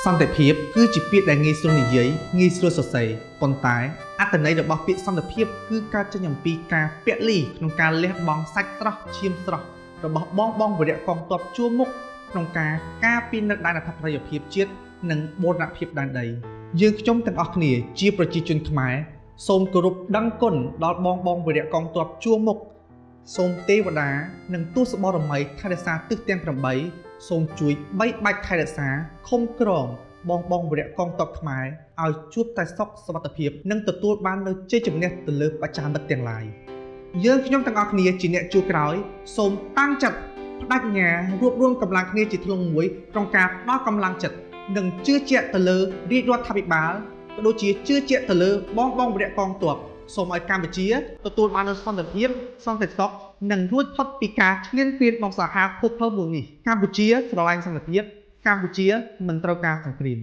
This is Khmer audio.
សន្តិភាពគឺជាពាក្យដែលងាយស្រួលនិយាយងាយស្រួលសរសេរប៉ុន្តែអត្ថន័យរបស់ពាក្យសន្តិភាពគឺការចេញអំពីការពលីក្នុងការលះបង់សាច់ស្រស់ឈាមស្រស់របស់បងវីរៈកងទ័ពជួរមុខក្នុងការការពារនៅដែនអធិបតេយ្យភាពជាតិនិងបូរណភាពដែនដីយើងខ្ញុំទាំងអស់គ្នាជាប្រជាជនខ្មែរសូមគោរពដឹងគុណដល់បងវីរៈកងទ័ពជួរមុខសូមទេវតានិងទូសបរមីថែរក្សាទិសទាំង8សូមជួយបីបាច់ថែរក្សាឃុំក្រងបងវីរៈកងទ័ពខ្មែរឲ្យជួបតែសុខសុវត្ថិភាពនិងទទួលបាននូវជ័យជំនះទៅលើបច្ចាមិត្តទាំងឡាយយើងខ្ញុំទាំងអស់គ្នាជាអ្នកជួរក្រោយសូមតាំងចិត្តបដិញ្ញារួបរวมកម្លាំងគ្នាជាធ្លុងមួយក្នុងការផ្ដល់កម្លាំងចិត្តនិងជឿជាក់ទៅលើរាជរដ្ឋាភិបាលក៏ដូចជាជឿជាក់ទៅលើបងវីរៈកងទ័ពសូមឲ្យកម្ពុជាទទួលបាននូវសន្តិភាពសន្តិសុខនិងរួចផុតពីការឈ្លានពានបំសាហារភពផុសមួយនេះកម្ពុជាស្រឡាញ់សន្តិភាពកម្ពុជាមិនត្រូវការសង្គ្រាម